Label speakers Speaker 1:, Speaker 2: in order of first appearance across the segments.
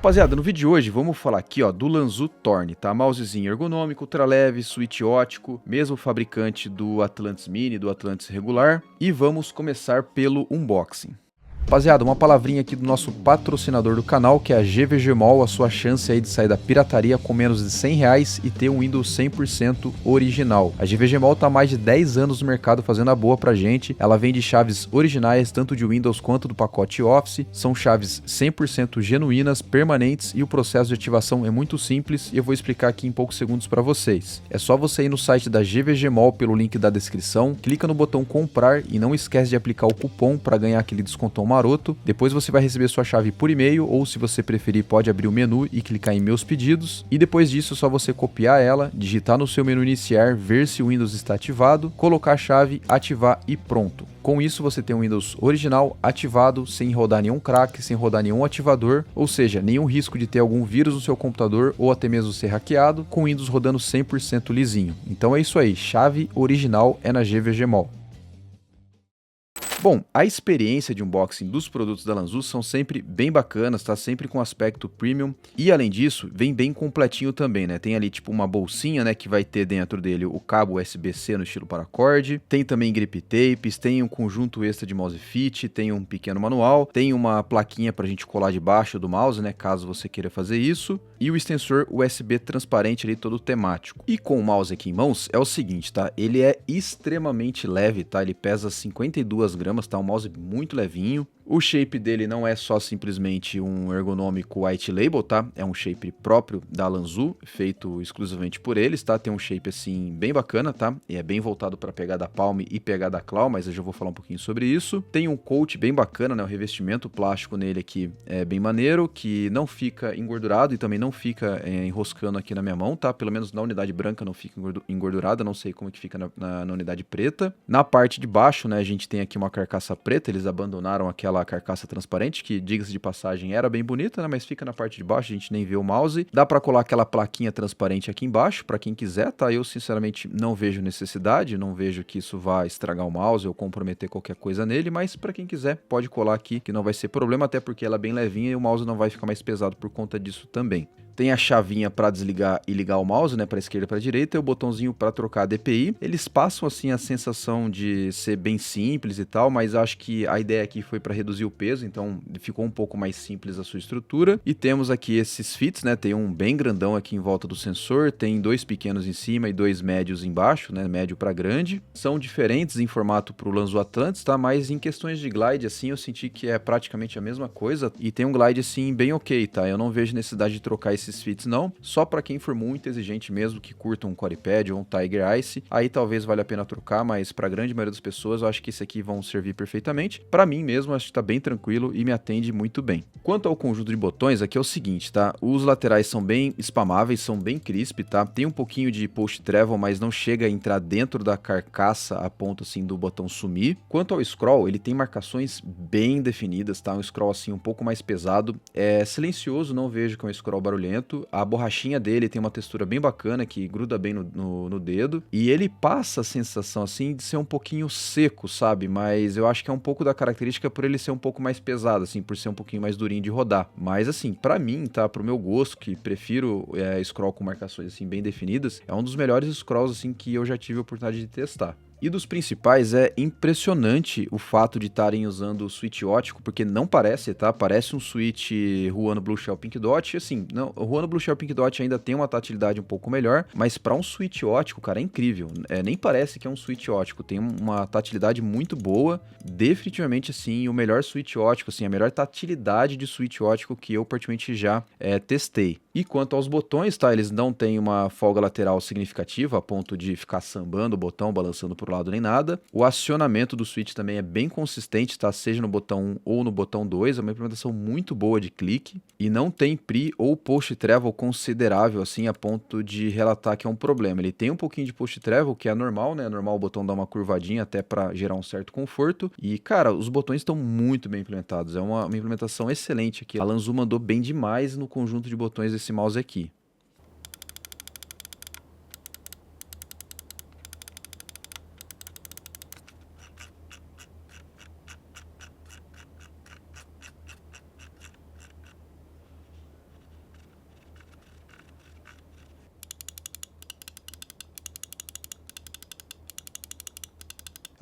Speaker 1: Rapaziada, no vídeo de hoje vamos falar aqui ó, do Lanzu Torne, tá? Mousezinho ergonômico, ultra leve, switch ótico, mesmo fabricante do Atlantis Mini, do Atlantis regular. E vamos começar pelo unboxing. Rapaziada, uma palavrinha aqui do nosso patrocinador do canal, que é a GVG Mall, a sua chance aí de sair da pirataria com menos de R$100 e ter um Windows 100% original. A GVG Mall tá há mais de 10 anos no mercado fazendo a boa pra gente, ela vende chaves originais tanto de Windows quanto do pacote Office, são chaves 100% genuínas, permanentes e o processo de ativação é muito simples e eu vou explicar aqui em poucos segundos pra vocês. É só você ir no site da GVG Mall pelo link da descrição, clica no botão comprar e não esquece de aplicar o cupom para ganhar aquele descontão maroto. Depois você vai receber sua chave por e-mail ou, se você preferir, pode abrir o menu e clicar em meus pedidos. E depois disso é só você copiar ela, digitar no seu menu iniciar, ver se o Windows está ativado, colocar a chave, ativar e pronto. Com isso você tem um Windows original ativado, sem rodar nenhum crack, sem rodar nenhum ativador, ou seja, nenhum risco de ter algum vírus no seu computador ou até mesmo ser hackeado, com o Windows rodando 100% lisinho. Então é isso aí, chave original é na GVG Mall. Bom, a experiência de unboxing dos produtos da Lanzu são sempre bem bacanas, tá? Sempre com aspecto premium e, além disso, vem bem completinho também, né? Tem ali tipo uma bolsinha, né, que vai ter dentro dele o cabo USB-C no estilo paracord, tem também grip tapes, tem um conjunto extra de mouse fit, tem um pequeno manual, tem uma plaquinha pra gente colar debaixo do mouse, né, caso você queira fazer isso, e o extensor USB transparente ali todo temático. E com o mouse aqui em mãos é o seguinte, tá? Ele é extremamente leve, tá? Ele pesa 52 gramas, tá? Um mouse muito levinho. O shape dele não é só simplesmente um ergonômico white label, tá? É um shape próprio da Lanzu, feito exclusivamente por eles, tá? Tem um shape assim bem bacana, tá? E é bem voltado para pegar da palm e pegar da claw, mas eu já vou falar um pouquinho sobre isso. Tem um coat bem bacana, né? O revestimento plástico nele aqui é bem maneiro, que não fica engordurado e também não fica enroscando aqui na minha mão, tá? Pelo menos na unidade branca não fica engordurada, não sei como é que fica na unidade preta. Na parte de baixo, né, a gente tem aqui uma carcaça preta, eles abandonaram aquela carcaça transparente, que, diga-se de passagem, era bem bonita, né, mas fica na parte de baixo, a gente nem vê o mouse. Dá pra colar aquela plaquinha transparente aqui embaixo, pra quem quiser, tá? Eu, sinceramente, não vejo necessidade, não vejo que isso vá estragar o mouse ou comprometer qualquer coisa nele, mas pra quem quiser, pode colar aqui, que não vai ser problema, até porque ela é bem levinha e o mouse não vai ficar mais pesado por conta disso também. Tem a chavinha para desligar e ligar o mouse, né, para esquerda e para direita, e o botãozinho para trocar a DPI. Eles passam assim a sensação de ser bem simples e tal, mas acho que a ideia aqui foi para reduzir o peso, então ficou um pouco mais simples a sua estrutura. E temos aqui esses fits, né, tem um bem grandão aqui em volta do sensor, tem dois pequenos em cima e dois médios embaixo, né, médio para grande. São diferentes em formato para o Lanzu Atlantis, tá, mas em questões de glide assim eu senti que é praticamente a mesma coisa e tem um glide assim bem ok, tá? Eu não vejo necessidade de trocar esses fits não, só para quem for muito exigente mesmo, que curta um QuadPad ou um Tiger Ice, aí talvez valha a pena trocar, mas para a grande maioria das pessoas eu acho que esse aqui vão servir perfeitamente. Para mim mesmo, acho que tá bem tranquilo e me atende muito bem. Quanto ao conjunto de botões, aqui é o seguinte, tá? Os laterais são bem spamáveis, são bem crisp, tá? Tem um pouquinho de post travel, mas não chega a entrar dentro da carcaça a ponto assim do botão sumir. Quanto ao scroll, ele tem marcações bem definidas, tá? Um scroll assim um pouco mais pesado, é silencioso, não vejo que é um scroll barulhento. A borrachinha dele tem uma textura bem bacana, que gruda bem no dedo. E ele passa a sensação, assim, de ser um pouquinho seco, sabe? Mas eu acho que é um pouco da característica por ele ser um pouco mais pesado, assim, por ser um pouquinho mais durinho de rodar. Mas, assim, pra mim, tá? Pro meu gosto, que prefiro scroll com marcações, assim, bem definidas, é um dos melhores scrolls, assim, que eu já tive a oportunidade de testar. E dos principais, é impressionante o fato de estarem usando o switch ótico, porque não parece, tá? Parece um switch Huano Blue Shell Pink Dot, assim, não, o Huano Blue Shell Pink Dot ainda tem uma tatilidade um pouco melhor, mas para um switch ótico, cara, é incrível. Nem parece que é um switch ótico, tem uma tatilidade muito boa, definitivamente, assim, o melhor switch ótico, assim, a melhor tatilidade de switch ótico que eu particularmente já testei. E quanto aos botões, tá? Eles não têm uma folga lateral significativa, a ponto de ficar sambando o botão, balançando pro lado nem nada. O acionamento do switch também é bem consistente, tá? Seja no botão 1 ou no botão 2, é uma implementação muito boa de clique. E não tem pre ou post travel considerável, assim, a ponto de relatar que é um problema. Ele tem um pouquinho de post travel, que é normal, né? É normal o botão dar uma curvadinha até para gerar um certo conforto. E, cara, os botões estão muito bem implementados. É uma implementação excelente aqui. A Lanzu mandou bem demais no conjunto de botões desse mouse aqui.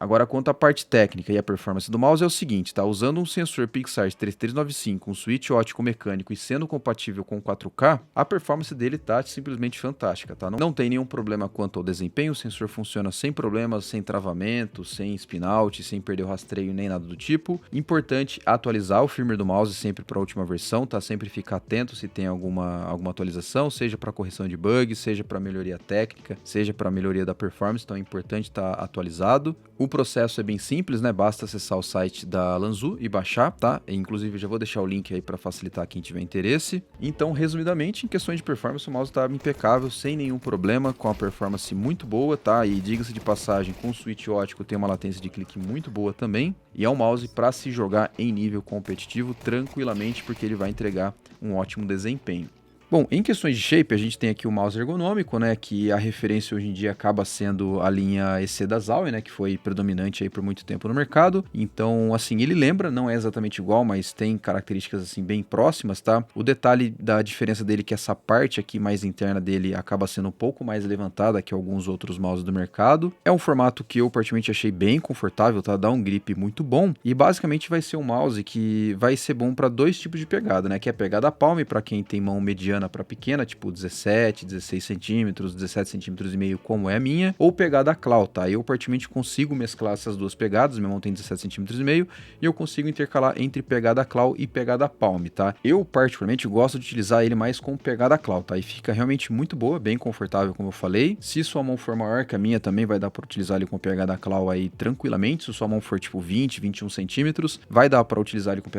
Speaker 1: Agora, quanto à parte técnica e a performance do mouse é o seguinte, tá? Usando um sensor PixArt 3395, um switch óptico mecânico e sendo compatível com 4K, a performance dele tá simplesmente fantástica, tá? Não tem nenhum problema quanto ao desempenho, o sensor funciona sem problemas, sem travamento, sem spin-out, sem perder o rastreio nem nada do tipo. Importante atualizar o firmware do mouse sempre para a última versão, tá? Sempre ficar atento se tem alguma atualização, seja para correção de bugs, seja para melhoria técnica, seja para melhoria da performance, então é importante estar atualizado. O processo é bem simples, né? Basta acessar o site da Lanzu e baixar, tá? Inclusive, já vou deixar o link aí para facilitar quem tiver interesse. Então, resumidamente, em questões de performance, o mouse tá impecável, sem nenhum problema, com a performance muito boa, tá? E diga-se de passagem, com o switch óptico tem uma latência de clique muito boa também. E é um mouse para se jogar em nível competitivo tranquilamente, porque ele vai entregar um ótimo desempenho. Bom, em questões de shape, a gente tem aqui o mouse ergonômico, né, que a referência hoje em dia acaba sendo a linha EC da Zowie, né, que foi predominante aí por muito tempo no mercado. Então, assim, ele lembra, não é exatamente igual, mas tem características assim bem próximas, tá? O detalhe da diferença dele é que essa parte aqui mais interna dele acaba sendo um pouco mais levantada que alguns outros mouses do mercado. É um formato que eu particularmente achei bem confortável, tá? Dá um grip muito bom e basicamente vai ser um mouse que vai ser bom para dois tipos de pegada, né, que é a pegada palm para quem tem mão mediana para pequena, tipo 17, 16 centímetros, 17 centímetros e meio, como é a minha, ou pegada claw, tá? Eu particularmente consigo mesclar essas duas pegadas, minha mão tem 17 centímetros e meio, e eu consigo intercalar entre pegada claw e pegada palm, tá? Eu particularmente gosto de utilizar ele mais com pegada claw, tá? E fica realmente muito boa, bem confortável, como eu falei. Se sua mão for maior que a minha, também vai dar para utilizar ele com pegada claw aí tranquilamente. Se sua mão for tipo 20, 21 centímetros, vai dar para utilizar ele com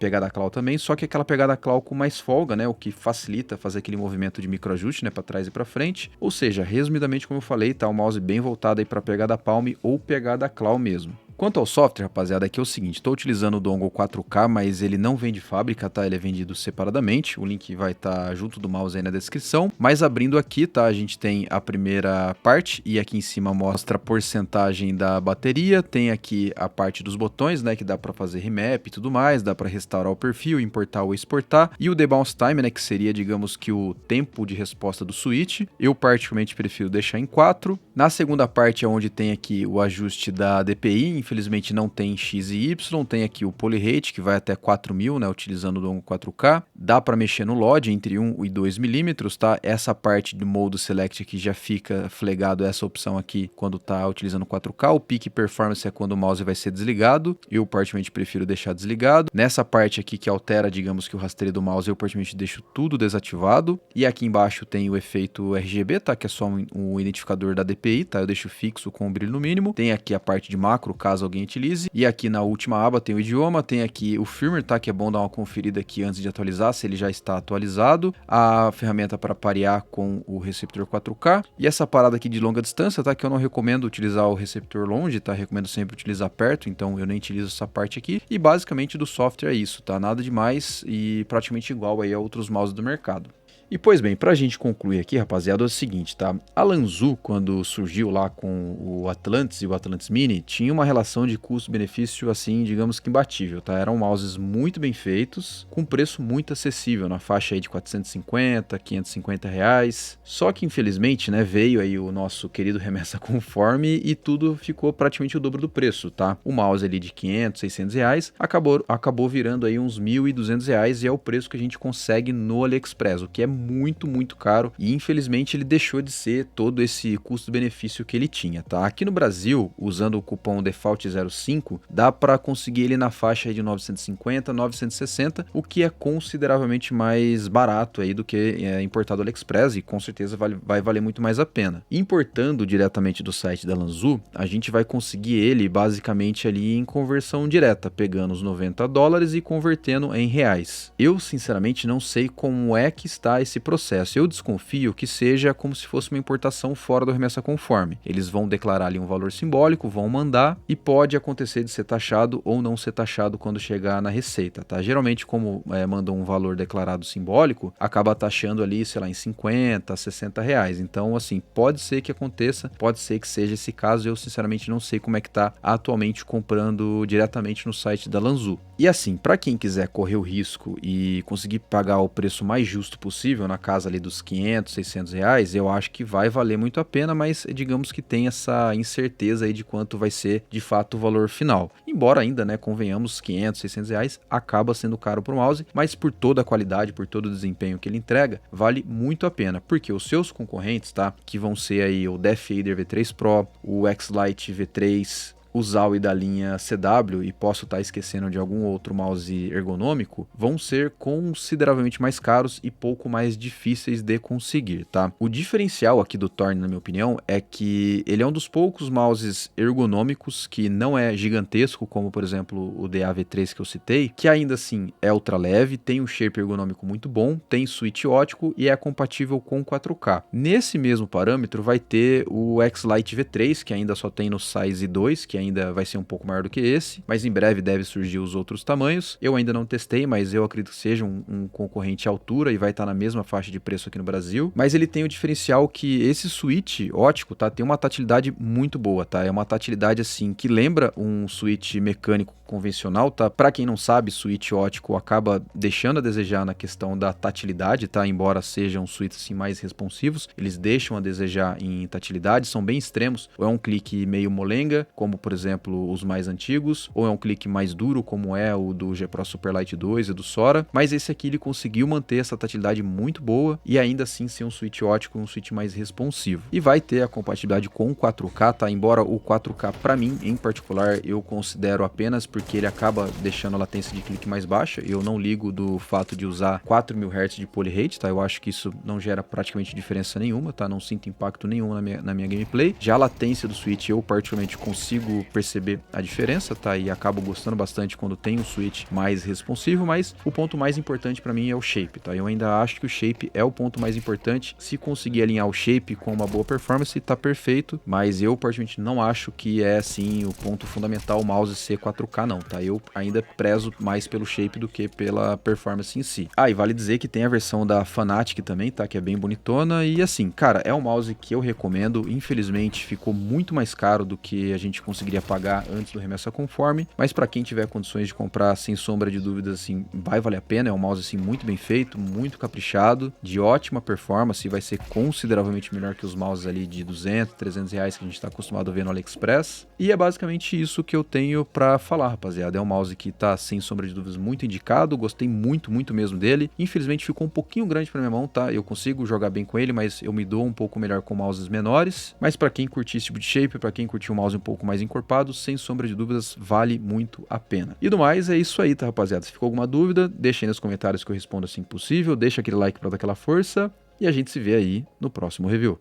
Speaker 1: pegada claw também, só que aquela pegada claw com mais folga, né? O que facilita fazer aquele movimento de microajuste, né, para trás e para frente. Ou seja, resumidamente, como eu falei, tá um mouse bem voltado aí para pegada palm ou pegada claw mesmo. Quanto ao software, rapaziada, aqui é o seguinte, estou utilizando o dongle 4K, mas ele não vem de fábrica, tá? Ele é vendido separadamente, o link vai estar junto do mouse aí na descrição, mas abrindo aqui, tá? A gente tem a primeira parte e aqui em cima mostra a porcentagem da bateria, tem aqui a parte dos botões, né, que dá para fazer remap e tudo mais, dá para restaurar o perfil, importar ou exportar, e o debounce time, né, que seria, digamos que o tempo de resposta do switch, eu particularmente prefiro deixar em 4. Na segunda parte é onde tem aqui o ajuste da DPI, infelizmente não tem X e Y, tem aqui o Polyrate que vai até 4000, né, utilizando o dongle 4K. Dá para mexer no LOD entre 1 e 2 milímetros, tá? Essa parte do Mode Select aqui já fica flegado essa opção aqui quando tá utilizando 4K. O Peak Performance é quando o mouse vai ser desligado. Eu particularmente prefiro deixar desligado. Nessa parte aqui que altera, digamos que o rastreio do mouse, eu particularmente deixo tudo desativado. E aqui embaixo tem o efeito RGB, tá? Que é só um identificador da DPI, tá? Eu deixo fixo com o brilho no mínimo. Tem aqui a parte de macro, caso alguém utilize, e aqui na última aba tem o idioma, tem aqui o firmware, tá, que é bom dar uma conferida aqui antes de atualizar, se ele já está atualizado, a ferramenta para parear com o receptor 4K, e essa parada aqui de longa distância, tá, que eu não recomendo utilizar o receptor longe, tá, recomendo sempre utilizar perto, então eu nem utilizo essa parte aqui, e basicamente do software é isso, tá, nada demais e praticamente igual aí a outros mouses do mercado. E pois bem, pra gente concluir aqui, rapaziada, é o seguinte, tá? A Lanzu, quando surgiu lá com o Atlantis e o Atlantis Mini, tinha uma relação de custo-benefício, assim, digamos que imbatível, tá? Eram mouses muito bem feitos, com preço muito acessível, na faixa aí de 450, 550 reais. Só que, infelizmente, né, veio aí o nosso querido Remessa Conforme e tudo ficou praticamente o dobro do preço, tá? O mouse ali de 500, 600 reais acabou virando aí uns 1.200 reais e é o preço que a gente consegue no AliExpress, o que é muito caro e infelizmente ele deixou de ser todo esse custo-benefício que ele tinha, tá? Aqui no Brasil, usando o cupom DEFAULT05, dá para conseguir ele na faixa de 950, 960, o que é consideravelmente mais barato aí do que importado do AliExpress e com certeza vai valer muito mais a pena. Importando diretamente do site da Lanzu, a gente vai conseguir ele basicamente ali em conversão direta, pegando os $90 e convertendo em reais. Eu sinceramente não sei como é que está esse processo. Eu desconfio que seja como se fosse uma importação fora do Remessa Conforme. Eles vão declarar ali um valor simbólico, vão mandar e pode acontecer de ser taxado ou não ser taxado quando chegar na receita, tá? Geralmente, como mandam um valor declarado simbólico, acaba taxando ali, sei lá, em 50, 60 reais. Então, assim, pode ser que aconteça, pode ser que seja esse caso. Eu, sinceramente, não sei como é que tá atualmente comprando diretamente no site da Lanzu. E assim, para quem quiser correr o risco e conseguir pagar o preço mais justo possível, possível, na casa ali dos 500, 600 reais, eu acho que vai valer muito a pena, mas digamos que tem essa incerteza aí de quanto vai ser de fato o valor final. Embora ainda, né, convenhamos, 500, 600 reais acaba sendo caro pro mouse, mas por toda a qualidade, por todo o desempenho que ele entrega, vale muito a pena, porque os seus concorrentes, tá, que vão ser aí o Deathfader V3 Pro, o X-Lite V3, o Zowie da linha CW, e posso estar esquecendo de algum outro mouse ergonômico, vão ser consideravelmente mais caros e pouco mais difíceis de conseguir, tá? O diferencial aqui do Thorne, na minha opinião, é que ele é um dos poucos mouses ergonômicos que não é gigantesco, como por exemplo o DA-V3 que eu citei, que ainda assim é ultra leve, tem um shape ergonômico muito bom, tem switch ótico e é compatível com 4K. Nesse mesmo parâmetro vai ter o X-Lite V3, que ainda só tem no Size 2, que ainda vai ser um pouco maior do que esse, mas em breve deve surgir os outros tamanhos. Eu ainda não testei, mas eu acredito que seja um concorrente à altura e vai estar na mesma faixa de preço aqui no Brasil. Mas ele tem o diferencial que esse switch ótico, tá, tem uma tatilidade muito boa, tá? É uma tatilidade assim que lembra um switch mecânico convencional, tá? Para quem não sabe, switch ótico acaba deixando a desejar na questão da tatilidade, tá? Embora sejam switches assim mais responsivos, eles deixam a desejar em tatilidade, são bem extremos. Ou é um clique meio molenga, como por exemplo os mais antigos, ou é um clique mais duro, como é o do G Pro Superlight 2 e do Sora, mas esse aqui ele conseguiu manter essa tatilidade muito boa e ainda assim ser um switch ótico, um switch mais responsivo. E vai ter a compatibilidade com 4K, tá? Embora o 4K para mim, em particular, eu considero apenas porque ele acaba deixando a latência de clique mais baixa. Eu não ligo do fato de usar 4000 Hz de polyrate, tá? Eu acho que isso não gera praticamente diferença nenhuma, tá? Não sinto impacto nenhum na minha gameplay. Já a latência do switch eu particularmente consigo perceber a diferença, tá? E acabo gostando bastante quando tem um switch mais responsivo, mas o ponto mais importante para mim é o shape, tá? Eu ainda acho que o shape é o ponto mais importante. Se conseguir alinhar o shape com uma boa performance, tá perfeito, mas eu particularmente não acho que é assim o ponto fundamental o mouse ser 4K não, tá? Eu ainda prezo mais pelo shape do que pela performance em si. Ah, e vale dizer que tem a versão da Fanatic também, tá? Que é bem bonitona e assim, cara, é um mouse que eu recomendo. Infelizmente ficou muito mais caro do que a gente conseguiria pagar antes do Remessa Conforme, mas para quem tiver condições de comprar, sem sombra de dúvidas, assim, vai valer a pena. É um mouse assim muito bem feito, muito caprichado, de ótima performance, e vai ser consideravelmente melhor que os mouses ali de 200, 300 reais que a gente está acostumado a ver no AliExpress. E é basicamente isso que eu tenho para falar, rapaziada. É um mouse que tá, sem sombra de dúvidas, muito indicado. Gostei muito, muito mesmo dele. Infelizmente ficou um pouquinho grande pra minha mão, tá? Eu consigo jogar bem com ele, mas eu me dou um pouco melhor com mouses menores. Mas pra quem curtir esse tipo de shape, pra quem curtir um mouse um pouco mais encorpado, sem sombra de dúvidas, vale muito a pena. E do mais, é isso aí, tá, rapaziada? Se ficou alguma dúvida, deixa aí nos comentários que eu respondo assim que possível. Deixa aquele like pra dar aquela força. E a gente se vê aí no próximo review.